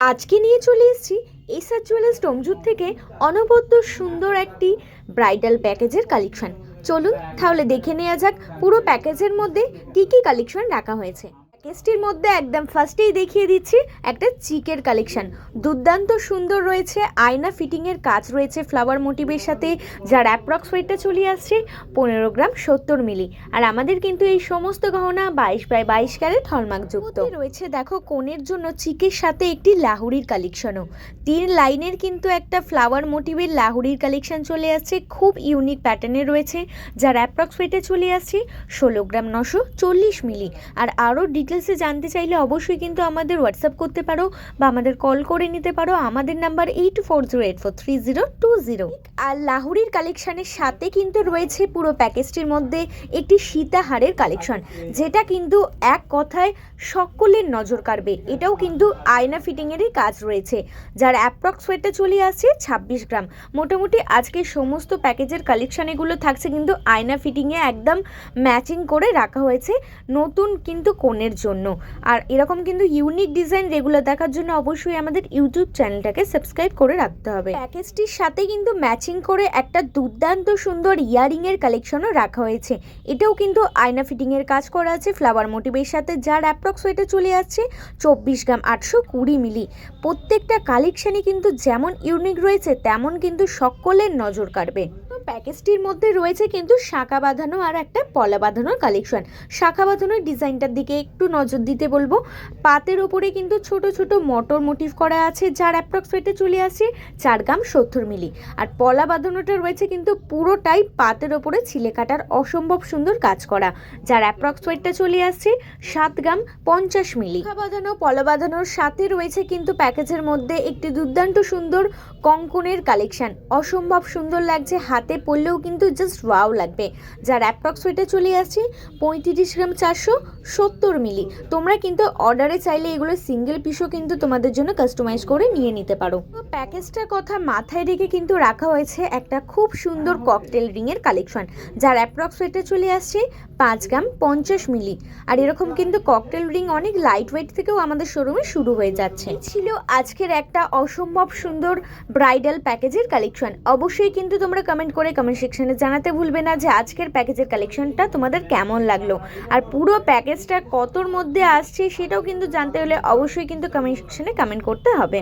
আজকে নিয়ে চলে এসেছি এসআর জুয়েলার্স ডোমজুর থেকে অনবদ্য সুন্দর একটি ব্রাইডাল প্যাকেজের কালেকশন। চলুন তাহলে দেখে নেওয়া যাক পুরো প্যাকেজের মধ্যে কি কি কালেকশন রাখা হয়েছে। প্যাকেজটির মধ্যে একদম ফার্স্টেই দেখিয়ে দিচ্ছি একটা চিকের কালেকশন। দুর্দান্ত সুন্দর রয়েছে, আয়না ফিটিংয়ের কাজ রয়েছে ফ্লাওয়ার মোটিভের সাথে, যার অ্যাপ্রক্স ওয়েটটা চলে আসছে 15 গ্রাম 70 মিলি। আর আমাদের কিন্তু এই সমস্ত গহনা 22x22 ক্যারেট হলমার্কযুক্ত রয়েছে। দেখো কোণের জন্য চিকের সাথে একটি লাহুরির কালেকশনও, 3 লাইনের কিন্তু একটা ফ্লাওয়ার মোটিভের লাহুরির কালেকশন চলে আসছে, খুব ইউনিক প্যাটার্নে রয়েছে, যার অ্যাপ্রক্স ওয়েটে চলে আসছে 16 গ্রাম 940 মিলি। আর আরও ডিটেলসে জানতে চাইলে অবশ্যই কিন্তু আমাদের হোয়াটসঅ্যাপ করতে পারো বা আমাদের কল করে নিতে পারো। আমাদের নাম্বার 8408430220। আর লাহুরির কালেকশনের সাথে কিন্তু রয়েছে পুরো প্যাকেজটির মধ্যে একটি সীতাহারের কালেকশন, যেটা কিন্তু এক কথায় সকলের নজর কাড়বে। এটাও কিন্তু আয়না ফিটিংয়েরই কাজ রয়েছে, যার অ্যাপ্রক্স ওয়েটটা চলে আসছে 26 গ্রাম। মোটামুটি আজকে সমস্ত প্যাকেজের কালেকশন এগুলো থাকছে কিন্তু আয়না ফিটিংয়ে একদম ম্যাচিং করে রাখা হয়েছে নতুন কিন্তু কোণের জন্য। আর এরকম কিন্তু ইউনিক ডিজাইন রেগুলার দেখার জন্য অবশ্যই আমাদের ইউটিউব চ্যানেলটাকে সাবস্ক্রাইব করে রাখতে হবে। প্যাকেজটির সাথে কিন্তু ম্যাচিং করে একটা দুর্দান্ত সুন্দর ইয়ারিংয়ের কালেকশনও রাখা হয়েছে। এটাও কিন্তু আয়না ফিটিংয়ের কাজ করা আছে ফ্লাওয়ার মোটিভের সাথে, যার অ্যাপ্রক্স ওয়েটে চলে যাচ্ছে 24 গ্রাম 820 মিলি। প্রত্যেকটা কালেকশনই কিন্তু যেমন ইউনিক রয়েছে তেমন কিন্তু সকলের নজর কাড়বে। প্যাকেজটির মধ্যে রয়েছে কিন্তু শাঁখা বাঁধানো আর একটা পলা বাঁধানোর কালেকশন। শাঁখা বাঁধানোর ডিজাইনটার দিকে একটু নজর দিতে বলবো। পাতের ওপরে কিন্তু ছোট ছোট মটর মোটিভ করা আছে, যার অ্যাপ্রক্স ওয়েটে চলে আসছে 4 গ্রাম 70 মিলি। আর পলা বাঁধানোটা রয়েছে কিন্তু পুরোটাই পাতের ওপরে ছিলে কাটার অসম্ভব সুন্দর কাজ করা, যার অ্যাপ্রক্স ওয়েটটা চলে আসছে 7 গ্রাম 50 মিলি। শাঁখা বাঁধানো পলা বাঁধানোর সাথে রয়েছে কিন্তু প্যাকেজের মধ্যে একটি দুর্দান্ত সুন্দর কঙ্কনের কালেকশন। অসম্ভব সুন্দর লাগছে, হাতে পরলেও কিন্তু জাস্ট ওয়াও লাগবে, যার অ্যাপ্রক্স ওয়েটে চলে আসছে 35 গ্রাম 470 মিলি। তোমরা কিন্তু অর্ডারে চাইলে এগুলো সিঙ্গেল পিসও কিন্তু তোমাদের জন্য কাস্টমাইজ করে নিয়ে নিতে পারো। তো প্যাকেজটার কথা মাথায় রেখে কিন্তু রাখা হয়েছে একটা খুব সুন্দর ককটেল রিংয়ের কালেকশন, যার অ্যাপ্রক্স ওয়েটে চলে আসছে 5 গ্রাম 50 মিলি। আর এরকম কিন্তু ককটেল রিং অনেক লাইট ওয়েট থেকেও আমাদের শোরুমে শুরু হয়ে যাচ্ছে। ছিল আজকের একটা অসম্ভব সুন্দর ব্রাইডাল প্যাকেজের কালেকশন। অবশ্যই কিন্তু তোমরা কমেন্ট করে কমেন্ট সেকশনে জানাতে ভুলবে না যে আজকের প্যাকেজের কালেকশনটা তোমাদের কেমন লাগলো। আর পুরো প্যাকেজটা কতর মধ্যে আসছে সেটাও কিন্তু জানতে হলে অবশ্যই কিন্তু কমেন্ট সেকশনে কমেন্ট করতে হবে।